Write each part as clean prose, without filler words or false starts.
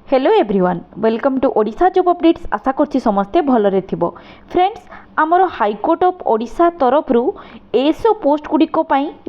Hello everyone welcome to Odisha job updates. आशा करछि समस्ते भलरे थिबो। फ्रेंड्स आमर हाईकोर्ट ऑफ ओडिशा तरफ एएसओ पोस्ट गुड़िक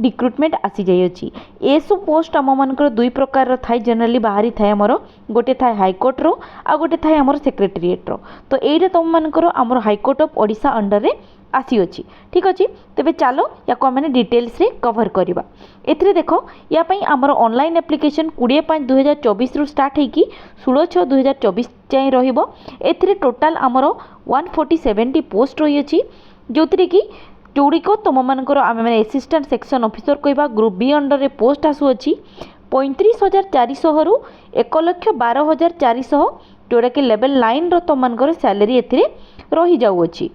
रिक्रुटमेंट आसी जाई अछि। एएसओ पोस्ट आम मानकर दुई प्रकार थाए जनरली बाहरी थाए आमर गोटे थाए हाईकोर्ट रो आ गोटे थाए आमर सेक्रेटेरिएट रो। तो एइरे तुम मानकर आमर हाईकोर्ट ऑफ ओडिशा अंडर रे आसी अछि। ठीक अछि तेबे चलो या को मैंने डिटेल्स रे कवर करबा। एथरे देखो या पई आमर ऑनलाइन एप्लिकेशन 20/5/2024 रु स्टार्ट हेकी 16/6/2024 जाए रहिबो। एथरे टोटल आमर 147 पोस्ट रही अछि जोतरे की जोड़िक तुम मानकर आम मैंने असिस्टेंट सेक्शन ऑफिसर कहबा ग्रुप बी अंडर रे पोस्ट आसु अछि 35,400 रु 1,12,400 जोड़ा कि लेवल 9 रो तुम मानकर सैलरी एथरे रही जाउ अछि।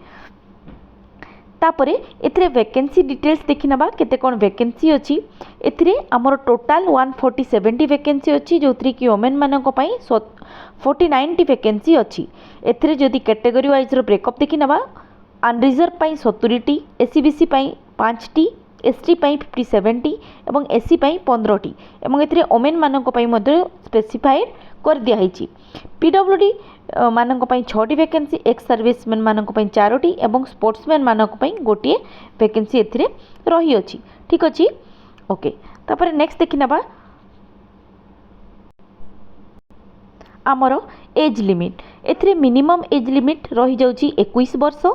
तापरे एथरे वैकेंसी डिटेल्स देखि नबा केते कोन वैकेंसी अछि। एथरे हमर टोटल 147 वैकेंसी अछि जोतरी कि वुमेन मानक पई 49 वैकेंसी अछि। एथरे जदि कैटेगरी वाइज रो ब्रेकअप देखि नबा अनरिजर्व पई 70 टी, एससीबीसी पई 5 टी, एसटी पई 57 टी एवं एससी पई 15 टी एवं एथरे वुमेन मानक पई मध्ये स्पेसिफाइड कर दिया हिची। पीडब्ल्यूडी मानक पई 6 टी वैकेंसी, एक्स सर्विसमैन मानक पई 4 टी एवं स्पोर्ट्समैन मानक पई गोटिए वैकेंसी एथिरे रही अछि। ठीक अछि ओके। तापर नेक्स्ट देखि नबा आमर एज लिमिट। एथिरे मिनिमम एज लिमिट रही जाउची 21 वर्ष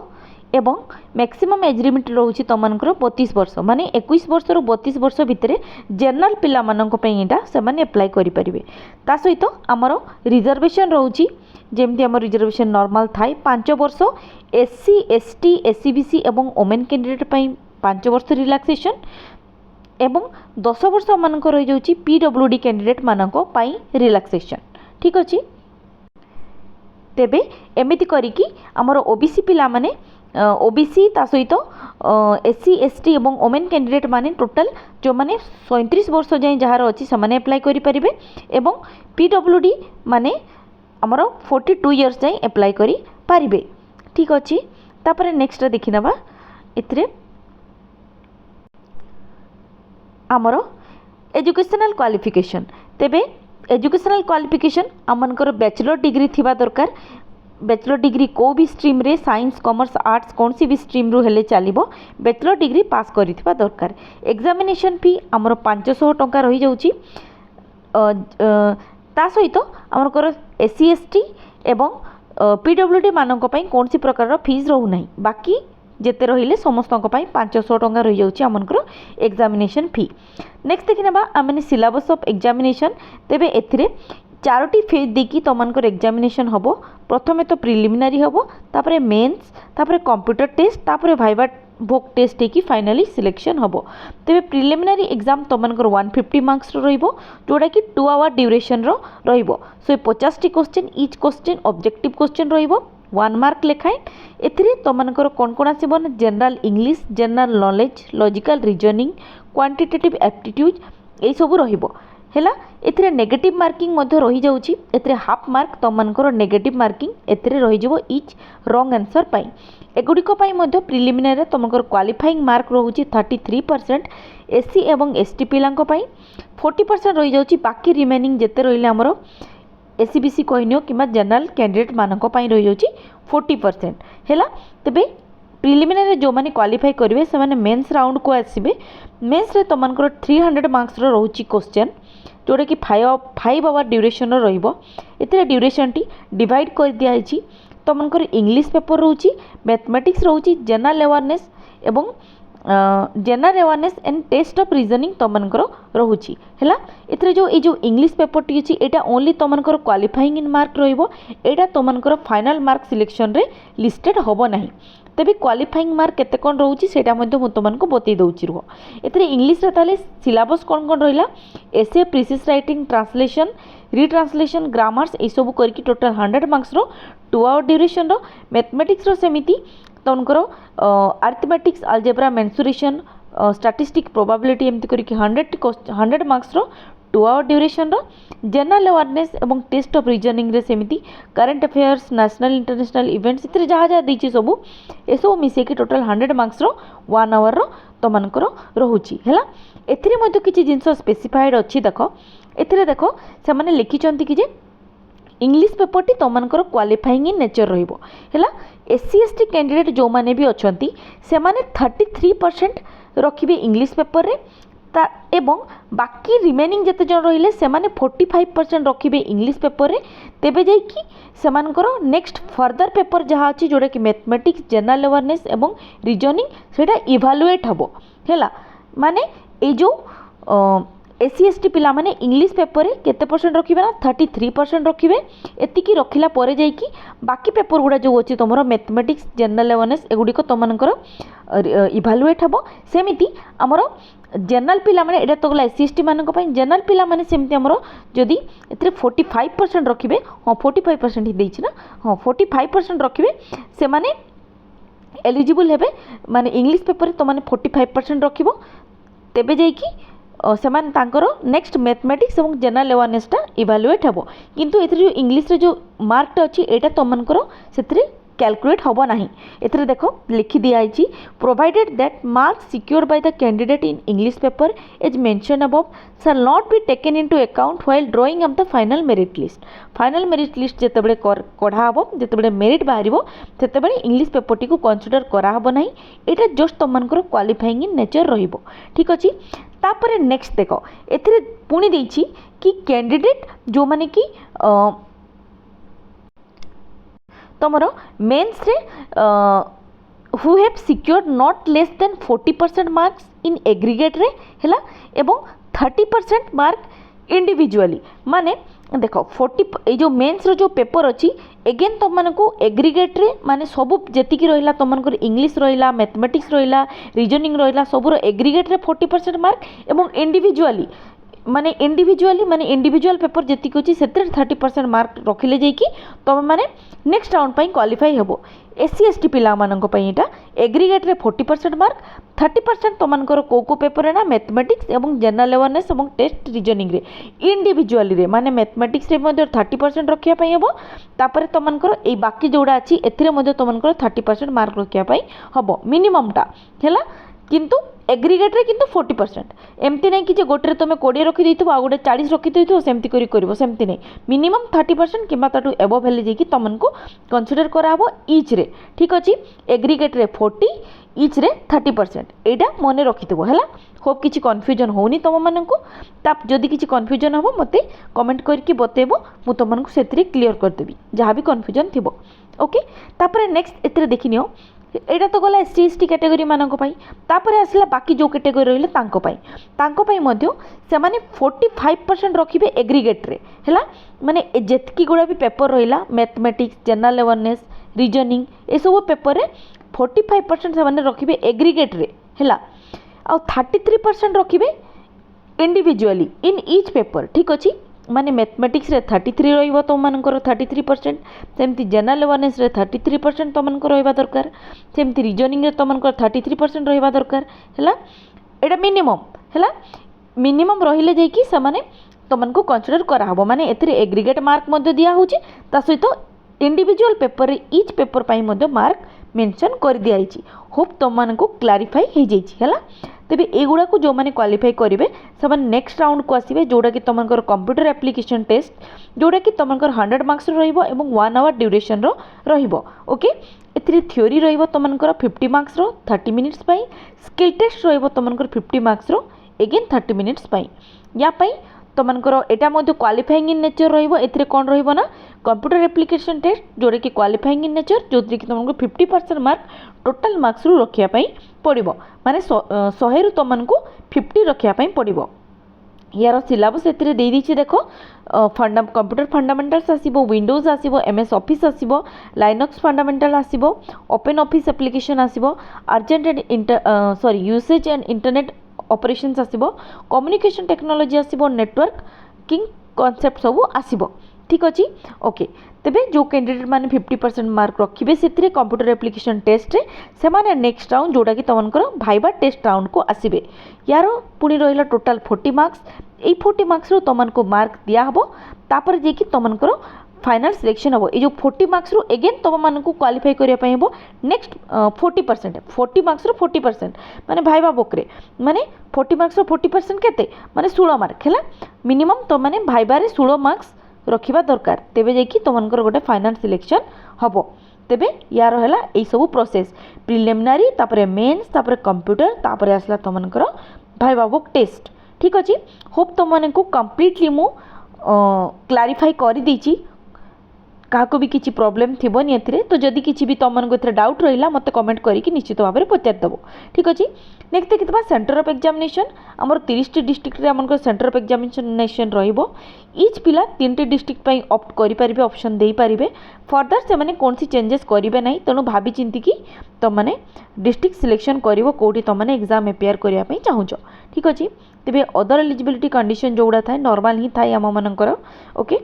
एवं मैक्सिमम एज लिमिट रोची तुमको 32 वर्ष माने 21 वर्ष रु 32 वर्ष भितर जनरल पिला मानक पई एटा से माने अप्लाई करि परिबे। ता सहित आमर रिजर्वेशन रोची जेमती आमर रिजर्वेशन नॉर्मल थाई 5 वर्ष, एससी एसटी एससीबीसी एवं वुमेन कैंडिडेट पई 5 वर्ष रिलैक्सेशन एवं 10 वर्ष मानक रही जाउची पीडब्ल्यूडी कैंडिडेट मानक पई रिलैक्सेशन। ठीक अछि तेबे एमिति करिकी आमर ओबीसी पिला माने ओबीसी ता सहित एससी एसटी एवं वुमेन कैंडिडेट माने टोटल जो माने 37 वर्ष जाए जहार अछि से माने अप्लाई करि परिबे एवं पीडब्ल्यूडी माने आमर 42 इयर्स जाए अप्लाई करि परिबे। ठीक अछि तापर नेक्स्ट देखि नबा इतरे आमर एजुकेशनल क्वालिफिकेशन। तेबे educational qualification Amonkar bachelor degree थिबा दरकार। बैचलर डिग्री को भी स्ट्रीम रे साइंस कॉमर्स आर्ट्स कौन सी भी स्ट्रीम रू हेले चलिबो बैचलर डिग्री पास करिथिबा दरकार। एग्जामिनेशन फी आमर 500 टंका रही जाउची। ता सहित आमरकर एससी एसटी एवं पीडब्ल्यूडी मानक पई कौन सी प्रकार फीस रहू नाही। बाकी जेते रहिले समस्त 500 टंका रही जाउची आमनकर एग्जामिनेशन फी। नेक्स्ट देखि नबा आमने सिलेबस ऑफ एग्जामिनेशन। तेबे एथिरे 4टी फेज देखि तुमनकर एग्जामिनेशन हबो। प्रथमे तो प्रिलिमिनारी हबो, तापरे मेंस, तापरे कंप्यूटर टेस्ट, तापरे वाइवा वोक टेस्ट की फाइनली सिलेक्शन हबो। तेबे प्रिलिमिनारी एग्जाम तुमनकर 150 मार्क्स रो रहिबो जोडा कि 2 आवर ड्यूरेशन रो रहिबो। सो 50 T question each question objective question रहिबो 1 मार्क लेखाए। एथिरे तुमनकर कोन कोन आसीबो न general English, general knowledge, logical reasoning, quantitative aptitude ए सब रहिबो हैला। एथिरे नेगेटिव मार्किंग मध्य रही जाउची। एथिरे हाफ मार्क तुमनकर नेगेटिव मार्किंग एथिरे रही जिवो ईच रॉन्ग आंसर पाई। एगुडिको पाई मध्य प्रिलिमिनरी तुमनकर क्वालिफाइंग मार्क रहउची 33%। एससी एवं एसटी पिलांको पाई 40% रही जाउची। बाकी रिमेनिंग जेते रहिले हमरो एससीबीसी कहनियो किबा जनरल कैंडिडेट मानक पाई रही जाउची 40% हैला। तबे प्रिलिमिनरी जो माने क्वालिफाई करिवे से माने मेंस राउंड को आसीबे। मेंस रे तुमनकर 300 मार्क्स रो रहउची क्वेश्चन जोड़ा कि 5 आवर ड्यूरेशन रहिबो। एथिरे ड्यूरेशन टी डिवाइड कर दिया हिची। तुमनकर इंग्लिश पेपर रहउची, मैथमेटिक्स रहउची, जनरल अवेयरनेस एवं general awareness and test of reasoning तुमनकर रहउची हैला। एथिरे जो ए जो इंग्लिश पेपर टी अछि एटा ओनली तुमनकर क्वालिफाइंग इन मार्क रहिबो। एटा तुमनकर फाइनल मार्क सिलेक्शन रे लिस्टेड होबो नाही। तेबे क्वालिफाइंग मार्क केते कोन रहउची सेटा मध्ये मु तुमनको बतै दउची रहो। एथिरे इंग्लिश रे ताले सिलेबस कोन कोन रहिला एसे precis writing translation retranslation grammars ए सब करके टोटल 100 मार्क्स रो 2 आवर ड्यूरेशन रो। मैथमेटिक्स रो सेमिति तुमकर arithmetic algebra mensuration statistic probability एमती करके 100 मार्क्स रो 2 आवर ड्यूरेशन रो। जनरल अवेयरनेस एवं टेस्ट ऑफ रीजनिंग रे सेमिति current affairs national international events इतरे जहाँ जहाँ देछि सबु ए सब मिसे कि टोटल 100 मार्क्स रो 1 आवर रो तुमनकर रहउची हैला। एथिरे मध्ये किछि जिंस स्पेसिफाइड अछि देखो। एथिरे देखो से माने लिखिचंती कि जे इंग्लिश पेपर टी तुमको क्वालिफाइंग इन नेचर रहिबो हैला। एससी एसटी कैंडिडेट जो माने भी अछंती से माने 33% रखिबे इंग्लिश पेपर रे एवं बाकी रिमेनिंग जिते जन रहिले से माने 45% रखिबे इंग्लिश पेपर रे। तेबे जाई कि सेमानकर नेक्स्ट फर्दर पेपर जहाँ अच्छी जोटा कि मैथमेटिक्स जनरल अवेयरनेस एवं रीजनिंग सेटा इभालुएट हबो हैला। माने ए जो एससी एसटी पिला माने इंग्लिश पेपर रे केते परसेंट रखिबे ना 33% रखिबे। एतिकी रखिला परे जाई कि बाकी पेपर गुडा जो अछि तमरो मैथमेटिक्स जनरल अवेयरनेस एगुडी को तमनकर इभालुएट हबो। सेमिति हमरो जनरल पिला माने एटा तो गला एससी एसटी मानक पई जनरल पिला माने सेमति हमरो जदी एतरे 45% रखिबे हां 45% ही देछि ना हां 45% रखिबे से माने एलिजिबल हेबे। माने इंग्लिश पेपर रे तो माने 45% रखिबो तेबे जाई कि सेमान तांकर नेक्स्ट मैथमेटिक्स और जनरल अवेयरनेसटा इभालुएट हेबो। किंतु एथरे जो इंग्लिश रे जो मार्कटा अछि एटा तमनकर सेथरे कैलकुलेट हबो नाही। एथरे देखो लिखि दिया आइछि provided that marks secured by the candidate in English paper as mentioned above shall not be taken into account while drawing of the final merit list. Final merit list जेतेबेले कढा हबो जेतेबेले मेरिट बाहरिबो सेतेबेले इंग्लिश पेपर टी को consider करा हबो नाही। एटा जस्ट तमनकर क्वालिफाइंग इन नेचर रहिबो ठीक अछि। तापर नेक्स्ट देखो एथिरे पुणी देछि कि कैंडिडेट जो माने कि तमरो मेंस रे who have secured not less than 40% marks in aggregate रे हैला एवं 30% मार्क इंडिविजुअली। माने देखो 40 ए जो मेंस रो जो पेपर अछि एगेन तुम मानकु एग्रीगेट रे माने सब जेतिकी रहिला तुमनकर इंग्लिश रहिला मैथमेटिक्स रहिला रीजनिंग रहिला सबरो एग्रीगेट रे 40% मार्क एवं इंडिविजुअली माने इंडिविजुअल पेपर जेतिकी अछि सेते 30% मार्क रखिले जाई कि तुम माने नेक्स्ट राउंड पई क्वालिफाई हेबो। एससी एसटी पिला मानक पई एटा एग्रीगेट रे 40% मार्क 30% तुमनकर को पेपर है ना मैथमेटिक्स एवं जनरल अवेयरनेस एवं टेस्ट रीजनिंग रे इंडिविजुअली रे माने मैथमेटिक्स रे मध्ये 30% रखिया पई हेबो। तापर तुमनकर ए बाकी जोडा अछि एथिरे मध्ये तुमनकर 30% मार्क रखिया पई हबो मिनिमम टा हैला। किंतु एग्रीगेट रे किंतु 40% एमती नहीं कि जे गोटे तुम 20 रखी देइथबो आ गोटे 40 रखी देइथबो सेमती करी करबो सेमती नहीं मिनिमम 30% किबा ताटू एबव हेले जे कि तुमनको कंसीडर करा हबो ईच रे ठीक अछि। एग्रीगेट रे 40 ईच रे 30% एटा मने रखिथबो हैला। होप किछि कन्फ्यूजन होनी तुम माननको ताप जदी किछि कन्फ्यूजन हबो मते कमेंट करके बतेबो मु तुमनको सेतरी क्लियर कर देबी जहाँ भी कन्फ्यूजन थिबो ओके। तापर नेक्स्ट एतरे देखिनियो एटा तो गला एससी एसटी कैटेगरी मानक पई। तापर आसला बाकी जो कैटेगरी रहिले तांको पई मध्य से माने 45% रखिबे एग्रीगेट रे हैला। माने जेतकी गुडा भी पेपर रहिला मैथमेटिक्स जनरल अवेयरनेस रीजनिंग ए सब पेपर रे 45% से माने रखिबे एग्रीगेट रे हैला आ 33% रखिबे इंडिविजुअली इन ईच पेपर ठीक अछि। माने मैथमेटिक्स रे 33 रहिबो तो मानकर 33% सेमती जनरल अवेयरनेस रे 33% तो मानकर रहिबा दरकार सेमती रीजनिंग रे तो मानकर 33% रहिबा दरकार हैला। एटा मिनिमम हैला मिनिमम रहिले जाई कि समाने तो मानको कंसीडर करा हबो। माने एथिरे एग्रीगेट मार्क मध्ये दिया होची ता सहित इंडिविजुअल पेपर रे ईच पेपर पई मध्ये मार्क मेंशन कर दिया आइची। होप तो मानको क्लैरिफाई हे जाइची हैला। तेबे एगुड़ा को जो माने क्वालिफाई करेंगे से नेक्स्ट राउंड को आसवे जोड़ा कि तुमको कंप्यूटर एप्लिकेशन टेस्ट जोड़ा कि तुमको 100 मार्क्स रहिबो एवं 1 आवर ड्यूरेशन रहिबो ओके। एथिरे थ्योरी रहिबो तुमको 50 मार्क्स 30 मिनिट्स पई स्किल टेस्ट रहिबो तुमको 50 मार्क्स एगेन 30 मिनिट्स पई या पई तुमको एटा मध्ये क्वालिफाइंग इन नेचर रहिबो। एथिरे कोन रहिबो ना कंप्यूटर एप्लिकेशन टेस्ट जोड़ा कि क्वालिफाइंग इन नेचर जो कि तुमको 50% मार्क टोटल मार्क्स रु रखिया पई पड़िबो। माने 100 रु तुमको 50 रखिया पई पड़िबो। यार सिलेबस एथिरे दे दिछि देखो कंप्यूटर फंडामेंटल्स आसीबो विंडोज आसीबो एमएस ऑफिस आसीबो लाइनक्स फंडामेंटल आसीबो ओपन ऑफिस एप्लिकेशन आसीबो urgent and usage and internet operations आसीबो कम्युनिकेशन टेक्नोलॉजी आसीबो नेटवर्किंग कांसेप्ट सब आसीबो ठीक अछि ओके। तेबे जो कैंडिडेट माने 50% मार्क रखिबे सेतिरे कंप्यूटर एप्लिकेशन टेस्ट रे से माने नेक्स्ट राउंड जोड़ा कि तुमको भाइबा टेस्ट राउंड को आसीबे। यार पुणी रहिला टोटल 40 मार्क्स ए 40 मार्क्स रो तुमको मार्क दिया हबो तापर जे कि तुमको फाइनल सिलेक्शन हबो। ए जो 40 मार्क्स रो अगेन तुम मानकु क्वालिफाई करिया पई हबो नेक्स्ट 40% मार्क्स रो 40% माने भाइबा बोकरे माने 40 मार्क्स रो 40% केते माने 16 मार्क हैला मिनिमम तो माने भाइबा रे 16 मार्क्स रखा दरकार तेबे जाइए तुमकर गोटे फाइनल सिलेक्शन हम तेबे यार है यही सब प्रोसेस प्रिलिमिनारी तापर मेन्स तापर कंप्यूटर तापर आसला तुमकर भाइवा बुक टेस्ट ठीक अच्छे होप तुमको कम्प्लीटली मु क्लारिफाई कर देची क्या भी किसी प्रोब्लेम थी ए तो जदि किसी भी तुमको ए डाउट रहा मत कमेंट करके निश्चित भाव में पचारिदेव ठीक अच्छे नेक्स्ट देखिए सेंटर ऑफ एग्जामिनेशन आमर 30 डिस्ट्रिक्ट आम सेंटर ऑफ एग्जामिनेशन रीच पिला 3टी डिस्ट्रिक्ट ऑप्ट करेंगे ऑप्शन दे पारे फर्दर से मैंने कौन सी चेंजेस करेंगे ना तेणु भाभी चिंती कि तुमने डिस्ट्रिक्ट सिलेक्शन कर कौटी तुमने एग्जाम एपियर करने चाहूच ठीक अच्छे तेरे अदर एलिजिबिलिटी कंडीशन जोड़ा थाए नॉर्मल ही थाए आम मनकर ओके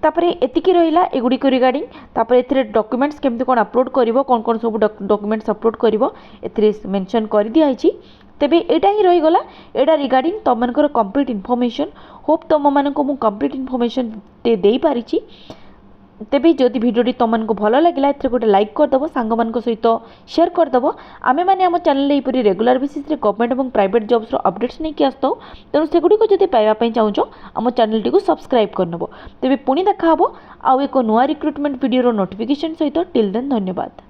तापर एतिकी रहिला एगुड़ी रिगार्डिंग तापर एथिरे डॉक्यूमेंट्स केमती कोन अपलोड करिवो कोन सब डॉक्यूमेंट्स अपलोड करिवो एथिरे मेंशन कर दिया आइछि तेबे एटा ही रही गला एटा रिगार्डिंग तुमनकर कंप्लीट इन्फॉर्मेशन होप तुम मानको मु कंप्लीट इन्फॉर्मेशन ते देई पारिछि तेबे जदि भिडियोटी तुमको भल लगे ए गोटे लाइक करदेव सांग मान सहित शेयर करदेव आमे मैंने आम चैनल यहपरी रेगुलर बेसिस गवर्नमेंट और प्राइवेट जॉब्स अपडेट्स नहीं आसता तेणु सेगुड़ी जब पाइबापी चाहूँ आम चैनल टी सब्सक्राइब करनेब तेबे पुणी देखा आउ एक नुआ रिक्रुटमेंट वीडियो नोटिफिकेशन सहित टिल देन धन्यवाद।